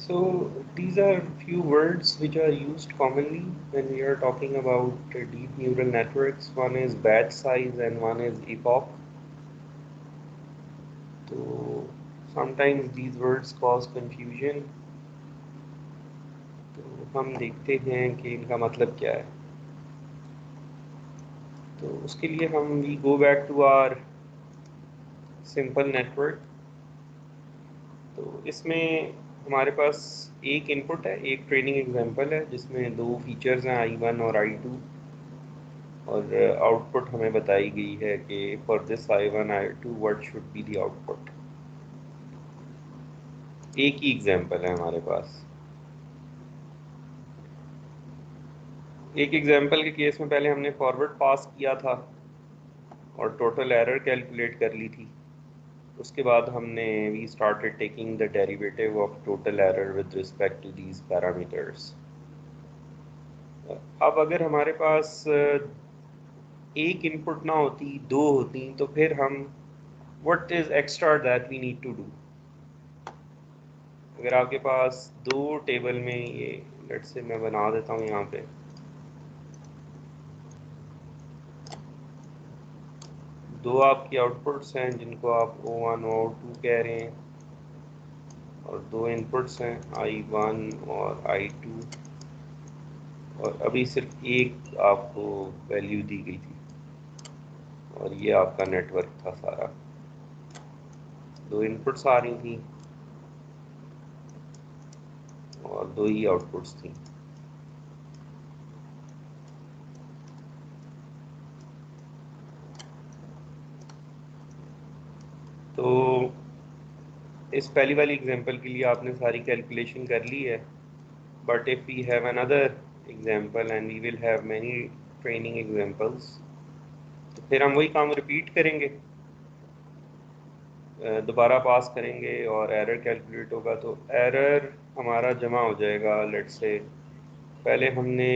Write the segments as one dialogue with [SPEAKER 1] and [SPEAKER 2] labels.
[SPEAKER 1] So these are few words which are used commonly when we are talking about deep neural networks. One is batch size and one is epoch. So sometimes these words cause confusion. तो हम देखते हैं कि इनका मतलब क्या है. तो उसके लिए हम we go back to our simple network. तो इसमें हमारे पास एक इनपुट है, एक ट्रेनिंग एग्जांपल है जिसमें दो फीचर्स हैं I1 और I2, और आउटपुट हमें बताई गई है कि for this I1 I2 what should be the output. एक ही एग्जांपल है हमारे पास. एक एग्जांपल के केस में पहले हमने फॉरवर्ड पास किया था और टोटल एरर कैलकुलेट कर ली थी. उसके बाद हमने we started taking the derivative of total error with respect to these parameters. अब अगर हमारे पास एक इनपुट ना होती, दो होती, तो फिर हम what is extra that we need to do. अगर आपके पास दो टेबल में ये लेट्स से मैं बना देता हूँ यहाँ पे दो आपकी आउटपुट्स हैं जिनको आप O1 O2 कह रहे हैं, और दो इनपुट्स हैं I1 और I2, और अभी सिर्फ एक आपको वैल्यू दी गई थी और ये आपका नेटवर्क था सारा. दो इनपुट्स आ रही थी और दो ही आउटपुट्स थी. तो इस पहली वाली एग्जांपल के लिए आपने सारी कैलकुलेशन कर ली है. But if we have another example and we will have many training examples, तो फिर हम वही काम रिपीट करेंगे, दोबारा पास करेंगे और एरर कैलकुलेट होगा. तो एरर हमारा जमा हो जाएगा. लेट्स से पहले हमने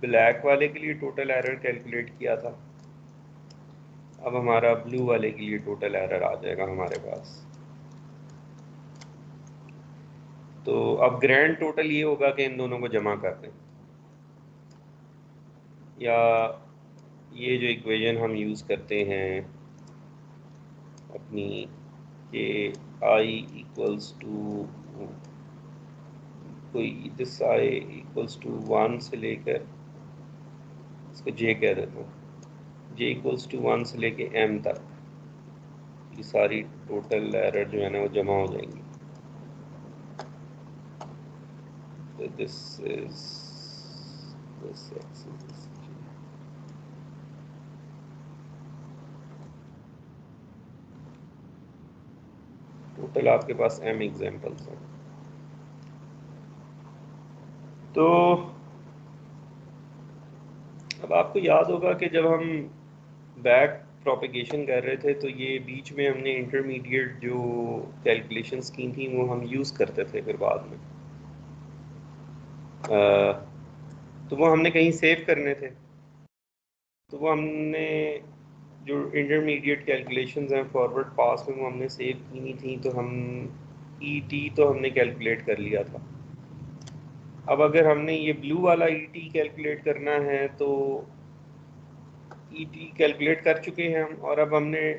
[SPEAKER 1] ब्लैक वाले के लिए टोटल एरर कैलकुलेट किया था, अब हमारा ब्लू वाले के लिए टोटल एरर आ जाएगा हमारे पास. तो अब ग्रैंड टोटल ये होगा कि इन दोनों को जमा कर दें, या ये जो इक्वेशन हम यूज़ करते हैं अपनी कि I इक्वल्स टू कोई दिस I इक्वल्स टू 1 से लेकर इसको J कह देता हूँ, J इक्वल्स टू 1 से लेके M तक ये सारी टोटल एरर जो है ना वो जमा हो जाएंगी. तो this is this axis total आपके पास M एग्जांपल्स हैं. तो अब आपको याद होगा कि जब हम बैक प्रोपिगेशन कर रहे थे तो ये बीच में हमने इंटरमीडिएट जो कैलकुलेशंस की थी वो हम यूज़ करते थे फिर बाद में. तो वो हमने कहीं सेव करने थे, तो वो हमने जो इंटरमीडिएट कैलकुलेशंस हैं फॉरवर्ड पास में वो हमने सेव की नहीं थी, तो हम ET तो हमने कैलकुलेट कर लिया था. अब अगर हमने ये ब्लू वाला ET कैलकुलेट करना है तो ET कैलकुलेट कर चुके हैं हम, और अब हमने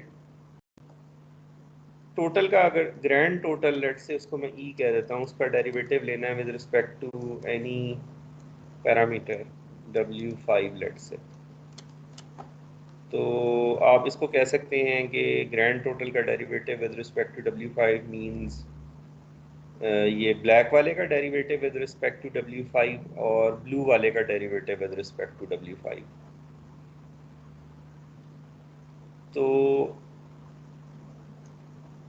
[SPEAKER 1] टोटल का अगर ग्रैंड टोटल लेट से उसको मैं E कह देता हूँ, उसका डेरिवेटिव लेना है with respect to any parameter W5 let say. तो आप इसको कह सकते हैं कि ग्रैंड टोटल का derivative with respect to W5 means ये ब्लैक वाले का derivative with respect to W5 और ब्लू वाले का derivative with respect to W5.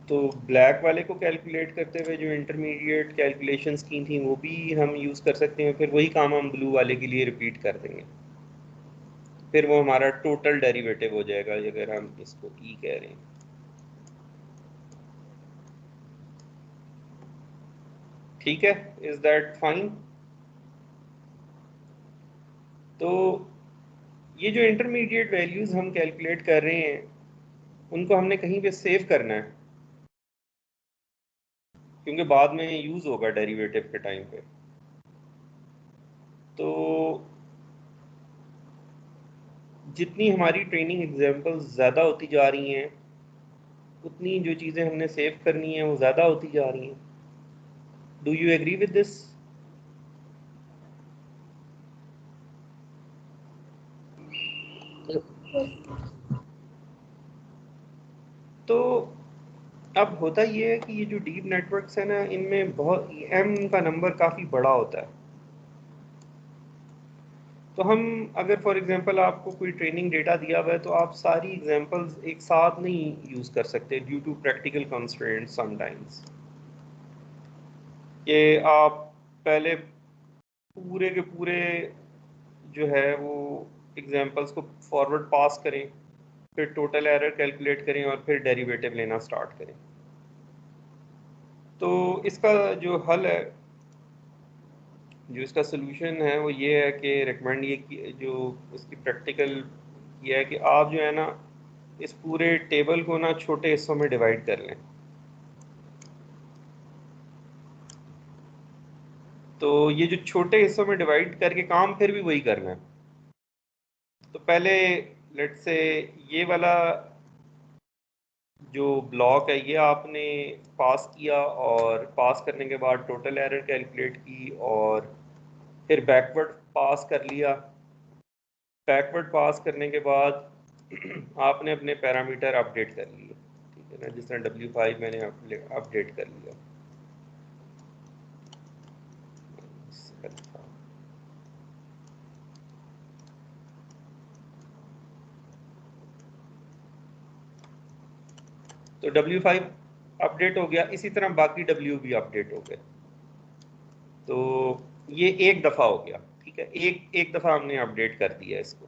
[SPEAKER 1] तो ब्लैक वाले को कैलकुलेट करते हुए जो इंटरमीडिएट कैलकुलेशंस की थी वो भी हम यूज़ कर सकते हैं. फिर वही काम हम ब्लू वाले के लिए रिपीट कर देंगे, फिर वो हमारा टोटल डेरिवेटिव हो जाएगा अगर हम इसको E कह रहे हैं. ठीक है, इज दैट फाइन? तो ये जो इंटरमीडिएट वैल्यूज़ हम कैलकुलेट कर रहे हैं उनको हमने कहीं पे सेव करना है. क्योंकि बाद में यूज़ होगा डेरिवेटिव के टाइम पे। तो जितनी हमारी ट्रेनिंग एग्जांपल्स ज़्यादा होती जा रही हैं, उतनी जो चीज़ें हमने सेव करनी है वो ज़्यादा होती जा रही हैं। Do you agree with this? तो अब होता ये है कि ये जो डीप नेटवर्क्स है ना, इनमें बहुत एम का नंबर काफ़ी बड़ा होता है। तो हम अगर फॉर एग्जांपल आपको कोई ट्रेनिंग डेटा दिया हुआ है तो आप सारी एग्जांपल्स एक साथ नहीं यूज़ कर सकते due to practical constraints sometimes. कि आप पहले पूरे के पूरे जो है वो एग्जांपल्स को फॉरवर्ड पास करें, फिर टोटल एरर कैलकुलेट करें और फिर डेरिवेटिव लेना स्टार्ट करें। तो इसका जो हल है, जो इसका सोल्यूशन है वो ये है कि रिकमेंड ये कि जो इसकी प्रैक्टिकल ये है कि आप जो है ना इस पूरे टेबल को ना छोटे हिस्सों में डिवाइड कर लें। तो ये जो छोटे हिस्सों में डिवाइड करके काम फिर भी वही करना है। तो पहले लेट्स से ये वाला जो ब्लॉक है ये आपने पास किया, और पास करने के बाद टोटल एरर कैलकुलेट की, और फिर बैकवर्ड पास कर लिया। बैकवर्ड पास करने के बाद आपने अपने पैरामीटर अपडेट कर लिए, ठीक है ना, जिस तरह W5 मैंने अपडेट कर लिया। तो W5 अपडेट हो गया, इसी तरह बाकी W भी अपडेट हो गए। तो ये एक दफ़ा हो गया, ठीक है, एक एक दफ़ा हमने अपडेट कर दिया इसको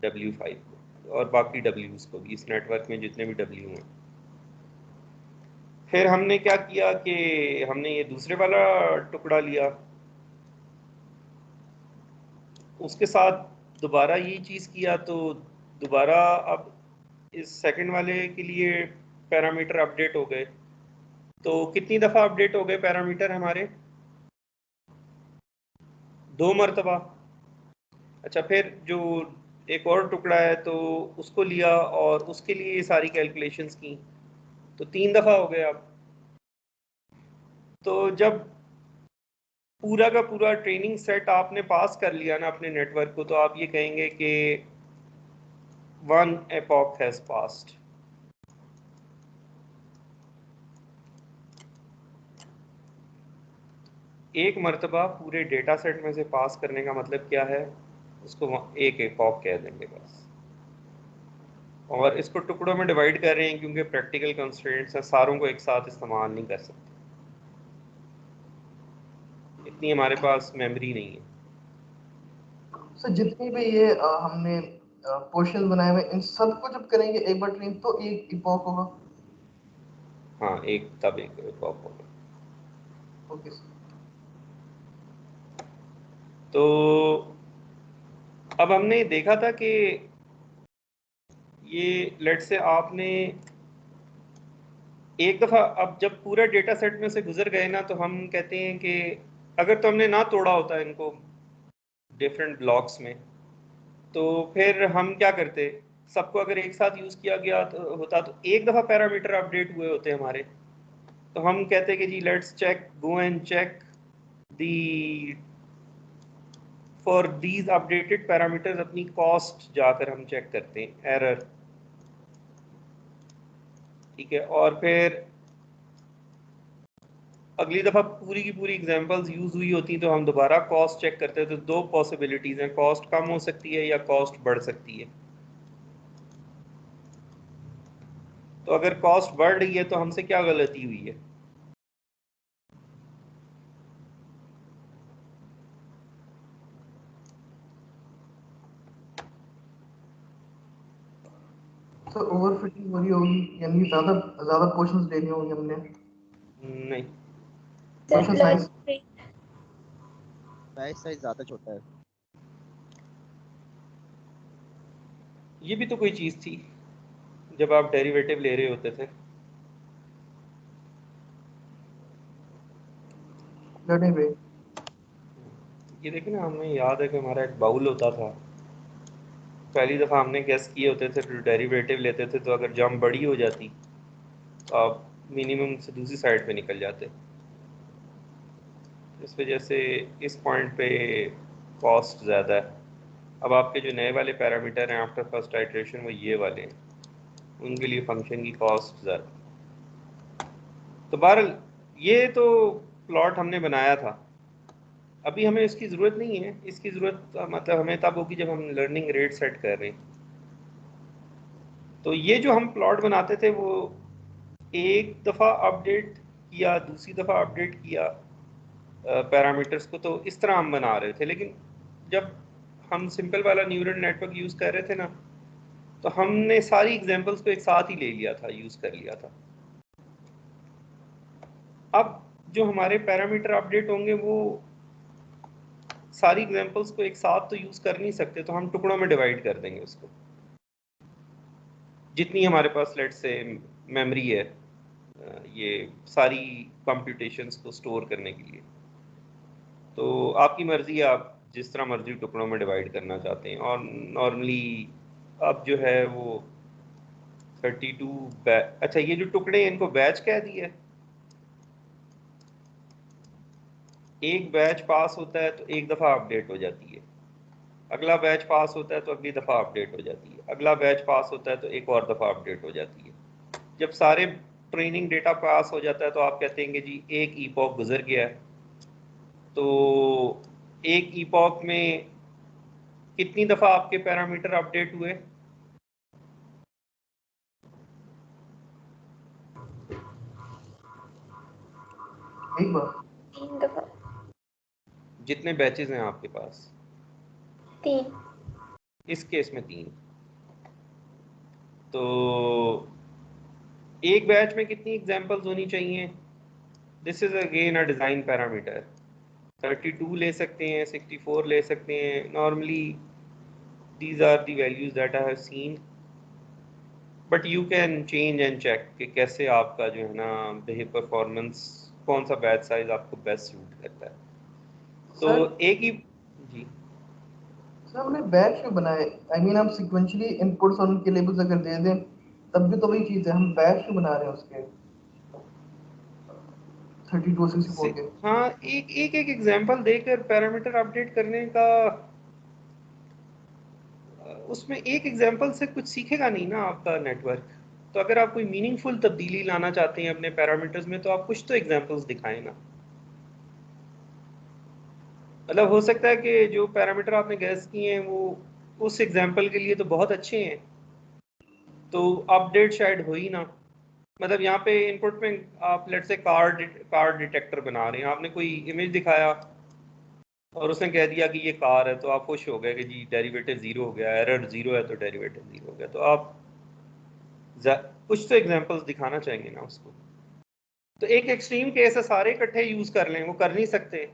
[SPEAKER 1] W5 को, और बाकी W's को भी, इस नेटवर्क में जितने भी W हैं। फिर हमने क्या किया कि हमने ये दूसरे वाला टुकड़ा लिया, उसके साथ दोबारा यही चीज़ किया। तो दोबारा अब इस सेकंड वाले के लिए पैरामीटर अपडेट हो गए। तो कितनी दफ़ा अपडेट हो गए पैरामीटर हमारे? 2 मरतबा। अच्छा, फिर जो एक और टुकड़ा है तो उसको लिया और उसके लिए ये सारी कैलकुलेशंस की, तो 3 दफ़ा हो गए अब। तो जब पूरा का पूरा ट्रेनिंग सेट आपने पास कर लिया ना अपने नेटवर्क को, तो आप ये कहेंगे कि 1 एपॉक हैज़ पास्ड। एक मरतबा पूरे डेटा सेट में से पास करने का मतलब क्या है? उसको एक एपॉक कह देंगे बस। और इसको टुकड़ों में डिवाइड कर रहे हैं क्योंकि प्रैक्टिकल कंस्ट्रेंट्स हैं, सारों को एक साथ इस्तेमाल नहीं कर सकते, इतनी हमारे पास मेमोरी नहीं है।
[SPEAKER 2] सर जितनी भी ये हमने पोर्शन बनाए हुए इन सबको जब करेंगे एक बार ट्रेन तो एक इपॉक होगा।
[SPEAKER 1] हाँ, एक तब एक एपॉक होगा।
[SPEAKER 2] Okay sir.
[SPEAKER 1] तो अब हमने देखा था कि ये लेट से आपने एक दफ़ा, अब जब पूरा डेटा सेट में से गुजर गए ना, तो हम कहते हैं कि अगर तो हमने ना तोड़ा होता इनको डिफरेंट ब्लॉक्स में, तो फिर हम क्या करते, सबको अगर एक साथ यूज़ किया गया तो होता, तो एक दफ़ा पैरामीटर अपडेट हुए होते हमारे। तो हम कहते कि जी let's check, go and check the for these updated parameters, अपनी कॉस्ट जाकर हम चेक करते हैं, एरर, ठीक है। और फिर अगली दफ़ा पूरी की पूरी एग्जांपल्स यूज़ हुई होती तो हम दोबारा कॉस्ट चेक करते हैं। तो दो पॉसिबिलिटीज़ हैं, कॉस्ट कम हो सकती है या कॉस्ट बढ़ सकती है। तो अगर कॉस्ट बढ़ रही है तो हमसे क्या गलती हुई है?
[SPEAKER 2] तो ओवरफिटिंग हो रही होगी, यानी ज्यादा ज्यादा पोर्शंस लेने होंगे हमने।
[SPEAKER 1] नहीं,
[SPEAKER 2] सोशल साइंस।
[SPEAKER 3] बैच साइज ज्यादा छोटा है।
[SPEAKER 1] ये भी तो कोई चीज़ थी जब आप डेरिवेटिव ले रहे होते थे।
[SPEAKER 2] Learning rate.
[SPEAKER 1] ये देखिए ना, हमें याद है कि हमारा एक बाउल होता था, पहली दफ़ा हमने गेस किए होते थे, फिर डेरिवेटिव लेते थे, तो अगर जंप बड़ी हो जाती तो आप मिनिमम से दूसरी साइड पे निकल जाते। इस वजह से इस पॉइंट पे कॉस्ट ज़्यादा है। अब आपके जो नए वाले पैरामीटर हैं आफ्टर फर्स्ट आइट्रेशन वो ये वाले हैं, उनके लिए फंक्शन की कॉस्ट ज़्यादा। तो बहरहाल ये तो प्लॉट हमने बनाया था, अभी हमें इसकी ज़रूरत नहीं है। इसकी ज़रूरत मतलब हमें तब होगी जब हम लर्निंग रेट सेट कर रहे हैं। तो ये जो हम प्लॉट बनाते थे वो एक दफ़ा अपडेट किया, दूसरी दफ़ा अपडेट किया पैरामीटर्स को, तो इस तरह हम बना रहे थे। लेकिन जब हम सिंपल वाला न्यूरल नेटवर्क यूज़ कर रहे थे ना, तो हमने सारी एग्जांपल्स को एक साथ ही ले लिया था, यूज़ कर लिया था। अब जो हमारे पैरामीटर अपडेट होंगे वो सारी एग्जांपल्स को एक साथ तो यूज़ कर नहीं सकते, तो हम टुकड़ों में डिवाइड कर देंगे उसको, जितनी हमारे पास लेट से मेमोरी है ये सारी कंप्यूटेशंस को स्टोर करने के लिए। तो आपकी मर्ज़ी है, आप जिस तरह मर्ज़ी टुकड़ों में डिवाइड करना चाहते हैं। और नॉर्मली अब जो है वो 32 अच्छा, ये जो टुकड़े हैं इनको बैच कह दिया। एक बैच पास होता है तो एक दफ़ा अपडेट हो जाती है, अगला बैच पास होता है तो अगली दफ़ा अपडेट हो जाती है, अगला बैच पास होता है तो एक और दफ़ा अपडेट हो जाती है। जब सारे ट्रेनिंग डेटा पास हो जाता है तो आप कहते हैं कि जी एक ईपॉक गुजर गया है। तो एक ईपॉक में कितनी दफ़ा आपके पैरामीटर अपडेट हुए?
[SPEAKER 2] एक बार
[SPEAKER 3] 3 दफा।
[SPEAKER 1] जितने बैचेस हैं आपके पास?
[SPEAKER 3] 3।
[SPEAKER 1] इस केस में 3। तो एक बैच में कितनी एग्जांपल्स होनी चाहिए? This is again a design parameter. 32 ले सकते हैं, 64 ले सकते हैं। Normally these are the values that I have seen, but you can change and check कि कैसे आपका जो है ना बिहेव परफॉर्मेंस, कौन सा बैच साइज आपको बेस्ट सूट करता है। तो
[SPEAKER 2] सर
[SPEAKER 1] एक ही जी
[SPEAKER 2] सर हमने बैच क्यों बनाए? आई मीन हम सीक्वेंशियली इनपुट्स और उनके लेबल्स अगर दे दें तब भी तो वही चीज़ है, हम बैच क्यों बना रहे हैं उसके 32 64 के?
[SPEAKER 1] हाँ, एक एक एक एग्जांपल देकर पैरामीटर अपडेट करने का उसमें एक एग्जांपल से कुछ सीखेगा नहीं ना आपका नेटवर्क। तो अगर आप कोई मीनिंगफुल तब्दीली लाना चाहते हैं अपने पैरामीटर्स में, तो आप कुछ तो एग्जांपल्स दिखाएं ना। मतलब हो सकता है कि जो पैरामीटर आपने गैस किए हैं वो उस एग्जांपल के लिए तो बहुत अच्छे हैं, तो अपडेट शायद हो ही ना। मतलब यहाँ पे इनपुट में आप लेट से कार डिटेक्टर बना रहे हैं, आपने कोई इमेज दिखाया और उसने कह दिया कि ये कार है, तो आप खुश हो गए कि जी डेरिवेटिव ज़ीरो हो गया, एरर ज़ीरो है तो डेरिवेटिव ज़ीरो हो गया। तो आप कुछ तो एग्जांपल्स दिखाना चाहेंगे ना उसको। तो एक एक्सट्रीम केस है सारे इकट्ठे यूज़ कर लें, वो कर नहीं सकते।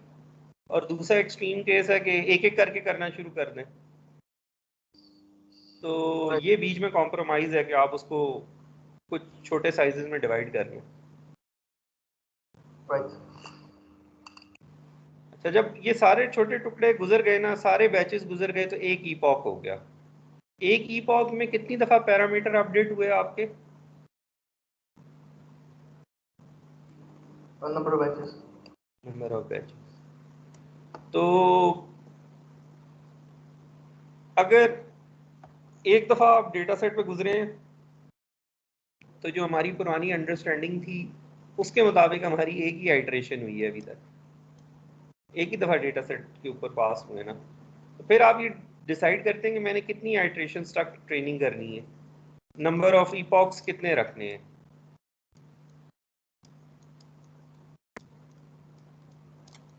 [SPEAKER 1] और दूसरा एक्सट्रीम केस है कि एक एक करके करना शुरू कर दें। तो ये बीच में कॉम्प्रोमाइज़ है कि आप उसको कुछ छोटे साइजेस में डिवाइड कर लें।
[SPEAKER 2] राइट।
[SPEAKER 1] अच्छा, जब ये सारे छोटे टुकड़े गुजर गए ना, सारे बैचेस गुजर गए, तो एक ईपॉक हो गया। एक ईपॉक में कितनी दफ़ा पैरामीटर अपडेट हुए आपके?
[SPEAKER 2] Number of batches.
[SPEAKER 1] Number of batches. तो अगर एक दफ़ा आप डेटा सेट पे गुजरे हैं, तो जो हमारी पुरानी अंडरस्टैंडिंग थी उसके मुताबिक हमारी एक ही आइट्रेशन हुई है अभी तक, एक ही दफ़ा डेटा सेट के ऊपर पास हुए ना। तो फिर आप ये डिसाइड करते हैं कि मैंने कितनी आइट्रेशन तक ट्रेनिंग करनी है, नंबर ऑफ ईपॉक्स कितने रखने हैं।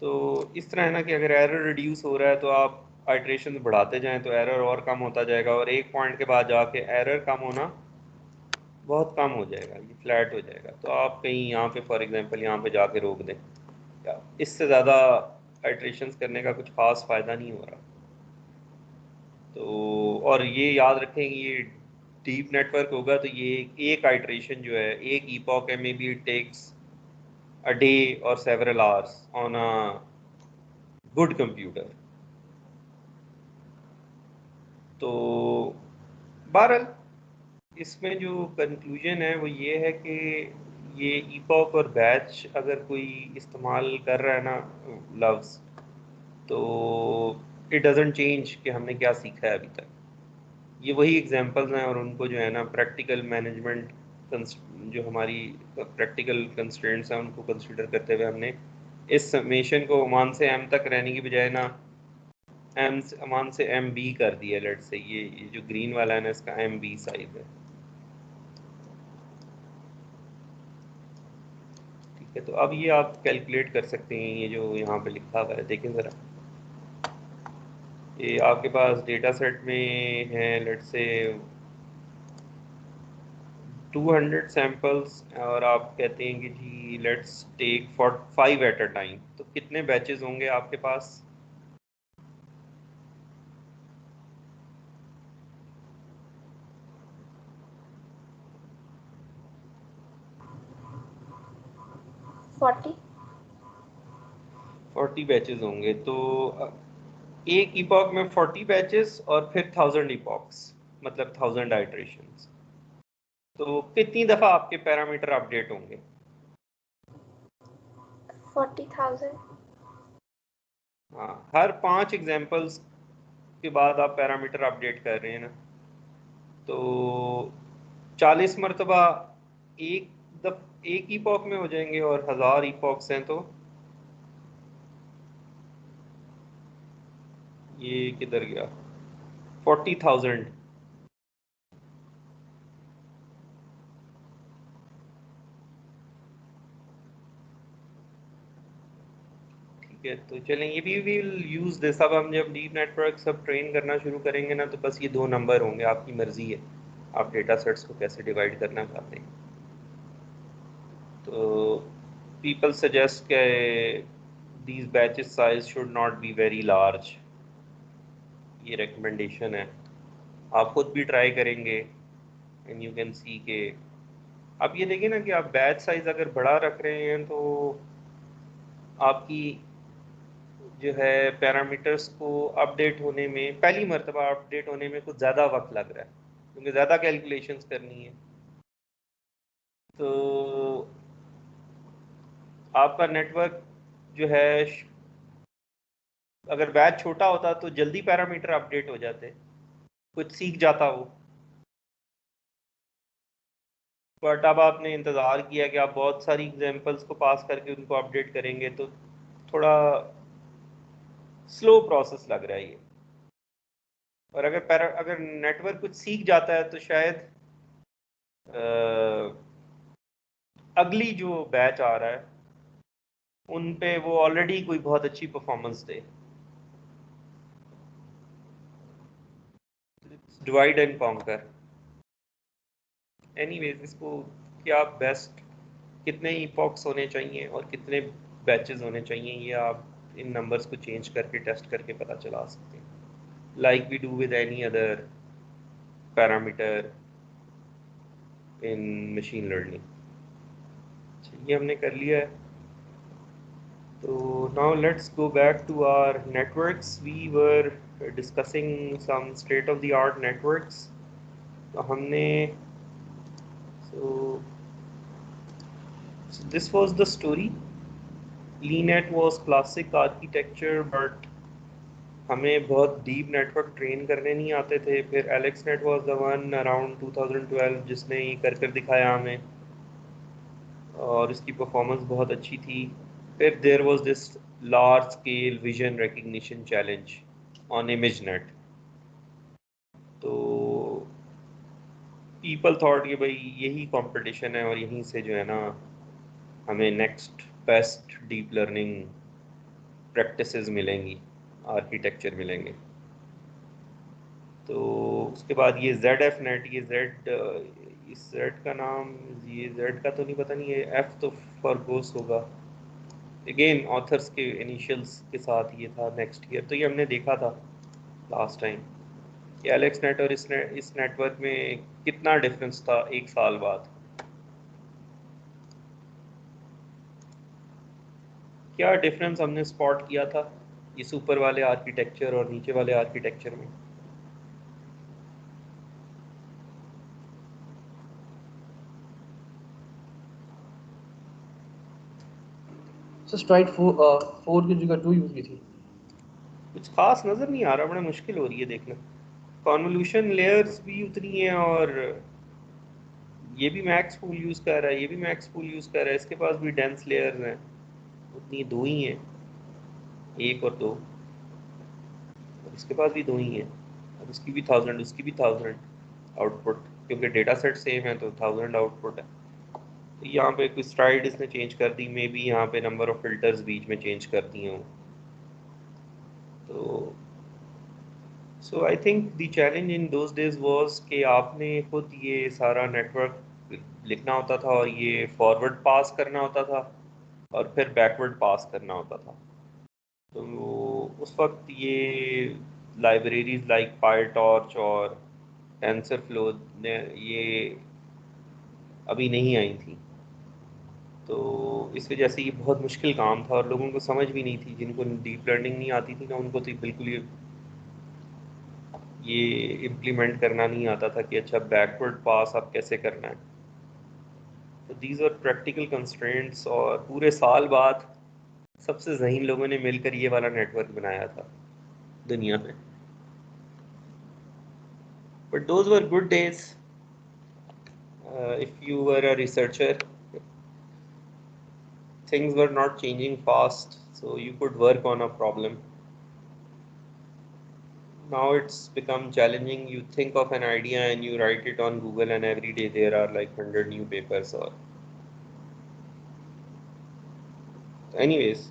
[SPEAKER 1] तो इस तरह है ना कि अगर एरर रिड्यूस हो रहा है तो आप आइट्रेशन बढ़ाते जाएं तो एरर और कम होता जाएगा, और एक पॉइंट के बाद जाके एरर कम होना बहुत कम हो जाएगा, ये फ्लैट हो जाएगा। तो आप कहीं यहाँ पे फॉर एग्जांपल यहाँ पे जाके रोक दें, या इससे ज़्यादा आइट्रेशंस करने का कुछ खास फ़ायदा नहीं हो रहा। तो और ये याद रखें कि ये डीप नेटवर्क होगा, तो ये एक आइट्रेशन जो है एक ईपॉक है, maybe it takes a day or several hours on a good computer. तो बहरहाल इसमें जो कंक्लूजन है वो ये है कि ये ईपॉक और बैच अगर कोई इस्तेमाल कर रहा है ना लफ्ज़, तो इट डजंट चेंज कि हमने क्या सीखा है अभी तक। ये वही एग्जांपल्स हैं और उनको जो है ना प्रैक्टिकल मैनेजमेंट जो हमारी प्रैक्टिकल कंस्ट्रेंट्स हैं उनको कंसिडर करते हुए हमने इस समेशन को मान से एम तक रहने की बजाय ना मान से एम बी कर दिया। लेट से ये जो ग्रीन वाला है ना इसका एम बी साइज है। ठीक है, तो अब ये आप कैलकुलेट कर सकते हैं। ये जो यहाँ पे लिखा हुआ है देखें ज़रा, ये आपके पास डेटा सेट में है लेट से 200 सैंपल्स और आप कहते हैं कि जी let's take 5 at a time, तो कितने बैचेस होंगे आपके पास?
[SPEAKER 3] फोर्टी
[SPEAKER 1] 40 बैचेस होंगे। तो एक इपॉक में 40 बैचेस और फिर 1000 इपॉक्स, मतलब 1000 आइटरेशंस। तो कितनी दफ़ा आपके पैरामीटर अपडेट होंगे?
[SPEAKER 3] 40,000
[SPEAKER 1] हाँ, हर 5 एग्जांपल्स के बाद आप पैरामीटर अपडेट कर रहे हैं ना, तो 40 मरतबा एक ईपॉक में हो जाएंगे और 1000 ईपॉक्स हैं तो ये किधर गया? 40,000। ठीक है, तो चलें ये भी विल यूज़ दिस। अब हम जब डीप नेटवर्क सब ट्रेन करना शुरू करेंगे ना, तो बस ये 2 नंबर होंगे, आपकी मर्ज़ी है आप डेटा सेट्स को कैसे डिवाइड करना चाहते हैं। तो पीपल सजेस्ट के these batches size should not be very large, ये रिकमेंडेशन है। आप खुद भी ट्राई करेंगे एंड यू कैन सी के आप ये देखिए ना कि आप बैच साइज अगर बड़ा रख रहे हैं तो आपकी जो है पैरामीटर्स को अपडेट होने में, पहली मर्तबा अपडेट होने में कुछ ज़्यादा वक्त लग रहा है क्योंकि ज़्यादा कैलकुलेशंस करनी है। तो आपका नेटवर्क जो है अगर बैच छोटा होता तो जल्दी पैरामीटर अपडेट हो जाते, कुछ सीख जाता वो। बट अब आपने इंतज़ार किया कि आप बहुत सारी एग्जांपल्स को पास करके उनको अपडेट करेंगे, तो थोड़ा स्लो प्रोसेस लग रहा है ये। और अगर नेटवर्क कुछ सीख जाता है तो शायद अगली जो बैच आ रहा है उन पे वो ऑलरेडी कोई बहुत अच्छी performance they. Divide and conquer. Anyways, इसको क्या बेस्ट कितने इपॉक्स होने चाहिए और कितने बैचेस होने चाहिए, ये आप इन नंबर्स को चेंज करके टेस्ट करके पता चला सकते हैं, like we do with any other parameter in machine learning. ये हमने कर लिया है। तो now let's go back to our networks. We were discussing some state of the art networks. तो हमने so this was the story. LeanNet was classic architecture, but हमें बहुत डीप नेटवर्क ट्रेन करने नहीं आते थे। फिर AlexNet was the one around 2012 जिसने ये कर दिखाया हमें और इसकी परफॉर्मेंस बहुत अच्छी थी। फिर there was this large scale vision recognition challenge on ImageNet। तो पीपल थॉट कि भाई यही कंपटीशन है और यहीं से जो है ना हमें next best deep learning practices मिलेंगी, आर्किटेक्चर मिलेंगे। तो उसके बाद ये ZFNet, ये इस Z का नाम, ये Z का तो नहीं पता नहीं, ये F तो फॉरगोस होगा। अगेन ऑथर्स के इनिशियल्स के साथ ये था नेक्स्ट ईयर। तो ये हमने देखा था लास्ट टाइम कि AlexNet और इस नेटवर्क में कितना डिफरेंस था एक साल बाद। क्या डिफरेंस हमने स्पॉट किया था इस ऊपर वाले आर्किटेक्चर और नीचे वाले आर्किटेक्चर में?
[SPEAKER 2] सर स्ट्राइड 4 की जगह 2 यूज की थी।
[SPEAKER 1] कुछ खास नज़र नहीं आ रहा, बड़ा मुश्किल हो रही है देखना। कॉन्वोल्यूशन लेयर्स भी उतनी हैं और ये भी मैक्स पूल यूज़ कर रहा है, ये भी मैक्स पूल यूज़ कर रहा है, इसके पास भी डेंस लेयर्स हैं, उतनी दो ही हैं, एक और दो, और इसके पास भी दो ही हैं, और उसकी भी 1000, उसकी भी 1000 आउटपुट, क्योंकि डेटा सेट सेम है तो 1000 आउटपुट है। तो यहाँ पे कुछ स्ट्राइड इसने चेंज कर दी, मे बी यहाँ पे नंबर ऑफ फिल्टर्स बीच में चेंज कर दिए हों। तो so I think the challenge in those days was कि आपने खुद ये सारा नेटवर्क लिखना होता था और ये फॉरवर्ड पास करना होता था और फिर बैकवर्ड पास करना होता था। तो उस वक्त ये लाइब्रेरीज लाइक पायटॉर्च और टेंसरफ्लो ने ये अभी नहीं आई थी, तो इस वजह से ये बहुत मुश्किल काम था और लोगों को समझ भी नहीं थी, जिनको डीप लर्निंग नहीं आती थी ना, उनको तो बिल्कुल ये इम्प्लीमेंट करना नहीं आता था कि अच्छा बैकवर्ड पास आप कैसे करना है। तो दीज आर प्रैक्टिकल कंस्ट्रेंट्स, और पूरे साल बाद सबसे ज़हीन लोगों ने मिलकर ये वाला नेटवर्क बनाया था दुनिया में। But those were good days if you were a researcher, things were not changing fast, so you could work on a problem. Now it's become challenging. You think of an idea and you write it on Google, and every day there are like 100 new papers. Or anyways,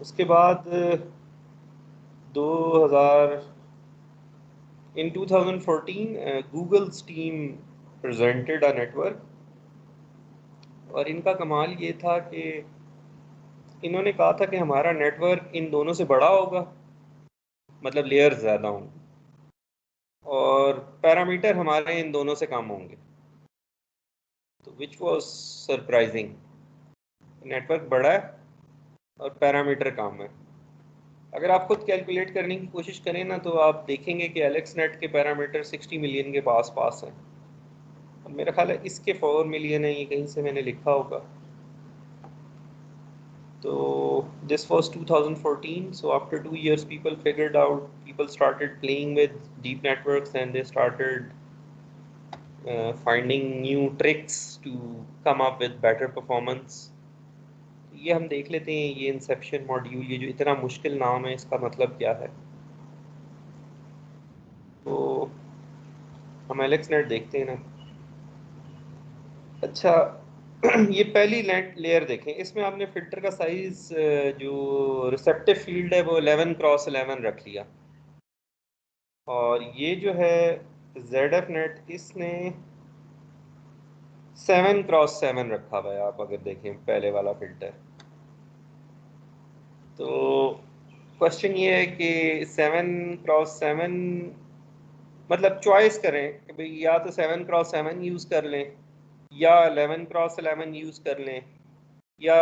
[SPEAKER 1] उसके बाद 2000 in 2014 Google's team presented a network, और इनका कमाल ये था कि इन्होंने कहा था कि हमारा नेटवर्क इन दोनों से बड़ा होगा, मतलब लेयर्स ज़्यादा होंगे, और पैरामीटर हमारे इन दोनों से कम होंगे। तो विच वॉज सरप्राइजिंग, नेटवर्क बड़ा है और पैरामीटर कम है। अगर आप खुद कैलकुलेट करने की कोशिश करें ना, तो आप देखेंगे कि एलेक्स नेट के पैरामीटर 60 मिलियन के पास पास हैं, और मेरा ख्याल है इसके 4 मिलियन है, ये कहीं से मैंने लिखा होगा। तो this was 2014, so after 2 years people started playing with deep networks, and they started finding new tricks to come up with better performance. ये हम देख लेते हैं, ये इंसेप्शन मॉड्यूल, ये जो इतना मुश्किल नाम है, इसका मतलब क्या है। तो हम एलेक्स नेट देखते हैं ना। अच्छा ये पहली लेयर देखें, इसमें आपने फिल्टर का साइज जो रिसेप्टिव फील्ड है वो 11 क्रॉस 11 रख लिया, और ये जो है ZF नेट, इसने 7 क्रॉस 7 रखा हुआ है। आप अगर देखें पहले वाला फिल्टर, तो क्वेश्चन ये है कि 7 क्रॉस 7, मतलब चॉइस करें कि भाई या तो 7 क्रॉस 7 यूज़ कर लें, या 11 क्रॉस 11 यूज़ कर लें, या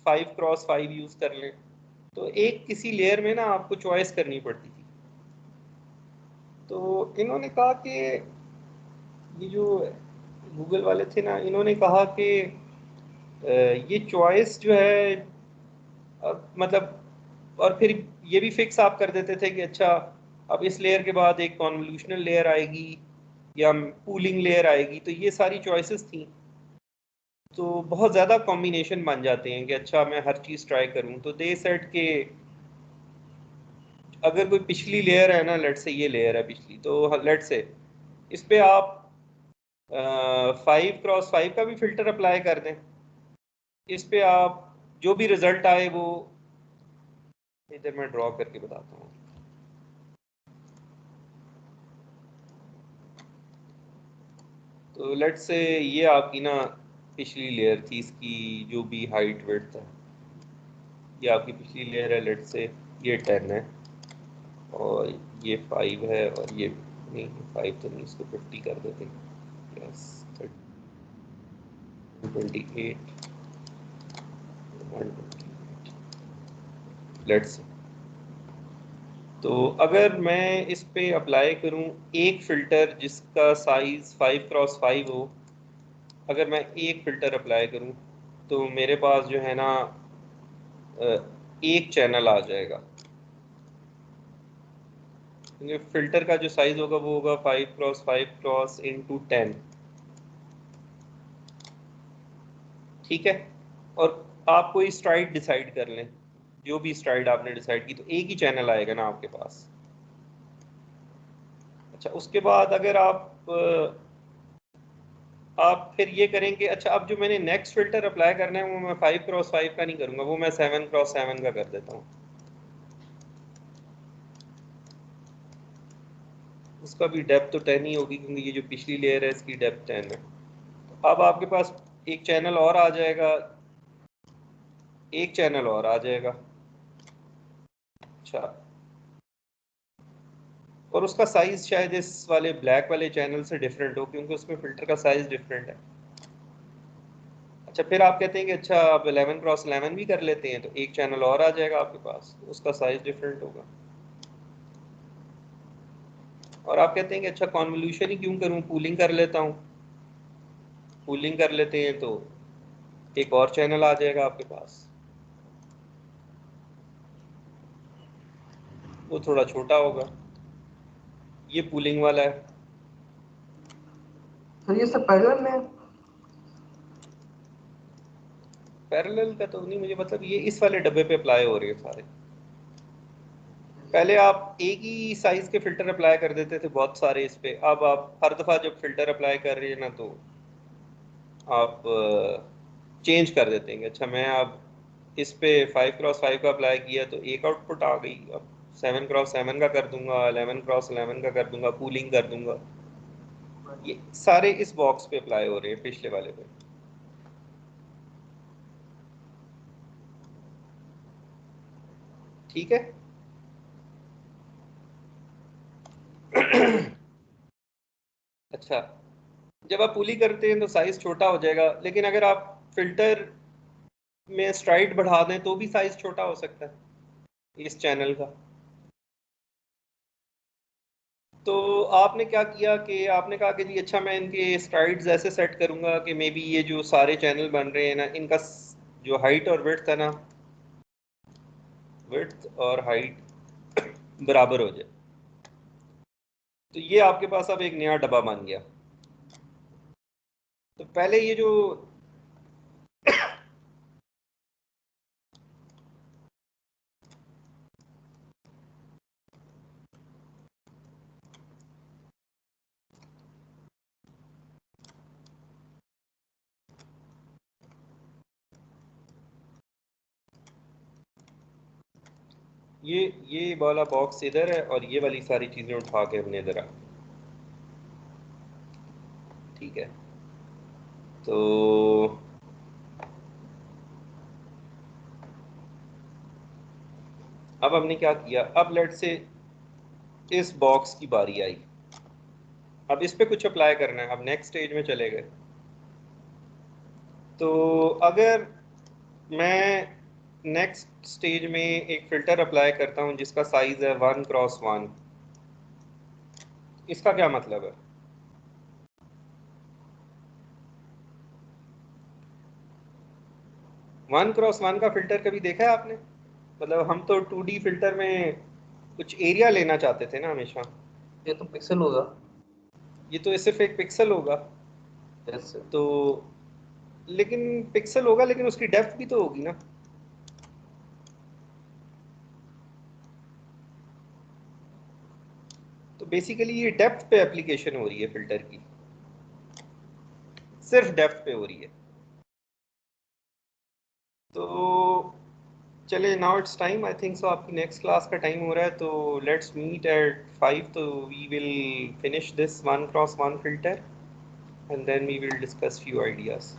[SPEAKER 1] 5 क्रॉस 5 यूज़ कर लें। तो एक किसी लेयर में ना आपको चॉइस करनी पड़ती थी। तो इन्होंने कहा कि ये जो गूगल वाले थे ना, इन्होंने कहा कि ये चॉइस जो है मतलब, और फिर ये भी फिक्स आप कर देते थे कि अच्छा अब इस लेयर के बाद एक कॉन्वोल्यूशनल लेयर आएगी या पूलिंग लेयर आएगी, तो ये सारी चॉइसेस थी। तो बहुत ज़्यादा कॉम्बिनेशन बन जाते हैं कि अच्छा मैं हर चीज़ ट्राई करूं। तो दे सेट के अगर कोई पिछली लेयर है ना, लेट से ये लेयर है पिछली, तो लेट से इस पे आप 5 क्रॉस 5 का भी फिल्टर अप्लाई कर दें, इस पे आप जो भी रिजल्ट आए वो, इधर मैं ड्रॉ करके बताता हूँ। तो लेट से ये आपकी ना पिछली लेयर थी, इसकी जो भी हाइट विड्थ है, ये आपकी पिछली लेयर है, लेट से ये 10 है और ये 5 है, और ये नहीं 5 तो नहीं, इसको 50 कर देते, प्लस 28 120 लेट्स। तो अगर मैं इस पे अप्लाई करूं एक फ़िल्टर जिसका साइज़ 5x5 हो, अगर मैं एक फ़िल्टर अप्लाई करूं तो मेरे पास जो है ना एक चैनल आ जाएगा, क्योंकि फ़िल्टर का जो साइज़ होगा वो होगा 5x5 × 10। ठीक है। और आप कोई स्ट्राइड डिसाइड कर लें, जो भी स्ट्राइड आपने डिसाइड की, तो एक ही चैनल आएगा ना आपके पास। अच्छा, उसके बाद अगर आप फिर ये करेंगे, अच्छा अब जो मैंने नेक्स्ट फ़िल्टर अप्लाई करना है वो मैं 5x5 का नहीं करूँगा, वो मैं 7x7 का कर देता हूँ। उसका भी डेप्थ तो 10 ही होगी, क्योंकि ये जो पिछली लेयर है इसकी डेप्थ 10 है। अब आपके पास एक चैनल और आ जाएगा, एक चैनल और आ जाएगा। अच्छा, और उसका साइज़ शायद इस वाले ब्लैक वाले चैनल से डिफरेंट हो, क्योंकि उसमें फ़िल्टर का साइज़ डिफरेंट है। अच्छा, फिर आप कहते हैं कि अच्छा आप 11x11 भी कर लेते हैं, तो एक चैनल और आ जाएगा आपके पास, उसका साइज़ डिफरेंट होगा। और आप कहते हैं कि अच्छा कॉन्वोल्यूशन ही क्यों करूं, पूलिंग कर लेता हूं। पूलिंग कर लेते हैं तो एक और चैनल आ जाएगा आपके पास, वो थोड़ा छोटा होगा, ये पूलिंग वाला है।
[SPEAKER 2] सर ये सब पैरेलल में है?
[SPEAKER 1] पैरेलल का तो नहीं मुझे, मतलब ये इस वाले डब्बे पे अप्लाई हो रहे हैं सारे। पहले आप एक ही साइज के फिल्टर अप्लाई कर देते थे बहुत सारे इस पे, अब आप हर दफ़ा जब फिल्टर अप्लाई कर रहे हैं ना तो आप चेंज कर देते हैं। अच्छा मैं अब इस पे 5x5 का अप्लाई किया तो एक आउटपुट आ गई, अब 7x7 का कर दूंगा, 11x11 का कर दूंगा, कूलिंग कर दूंगा। ये सारे इस बॉक्स पे अप्लाई हो रहे हैं, पिछले वाले पे। ठीक है। अच्छा, जब आप पुली करते हैं तो साइज छोटा हो जाएगा, लेकिन अगर आप फिल्टर में स्ट्राइड बढ़ा दें तो भी साइज छोटा हो सकता है इस चैनल का। तो आपने क्या किया कि आपने कहा कि जी अच्छा मैं इनके स्ट्राइड्स ऐसे सेट करूंगा कि मे बी ये जो सारे चैनल बन रहे हैं ना, इनका जो हाइट और विड्थ है ना, विड्थ और हाइट बराबर हो जाए। तो ये आपके पास अब एक नया डब्बा बन गया। तो पहले ये जो ये वाला बॉक्स इधर है और ये वाली सारी चीज़ें उठा के हमने इधर रख। ठीक है। तो अब हमने क्या किया, अब लेट से इस बॉक्स की बारी आई, अब इस पे कुछ अप्लाई करना है, अब नेक्स्ट स्टेज में चले गए। तो अगर मैं नेक्स्ट स्टेज में एक फ़िल्टर अप्लाई करता हूँ जिसका साइज़ है 1x1, इसका क्या मतलब है? वन क्रॉस वन का फ़िल्टर कभी देखा है आपने? मतलब हम तो 2D फ़िल्टर में कुछ एरिया लेना चाहते थे ना हमेशा।
[SPEAKER 2] ये तो पिक्सल होगा।
[SPEAKER 1] ये तो सिर्फ एक पिक्सल होगा।
[SPEAKER 2] Yes sir.
[SPEAKER 1] तो लेकिन पिक्सल होगा, लेकिन उसकी डेप्थ भी तो होगी ना। तो बेसिकली ये डेप्थ पे एप्लीकेशन हो रही है फ़िल्टर की, सिर्फ डेप्थ पे हो रही है। तो चले, now it's time, I think so आपकी नेक्स्ट क्लास का टाइम हो रहा है, तो लेट्स मीट एट 5, तो we will finish this 1x1 filter and then we will discuss few ideas.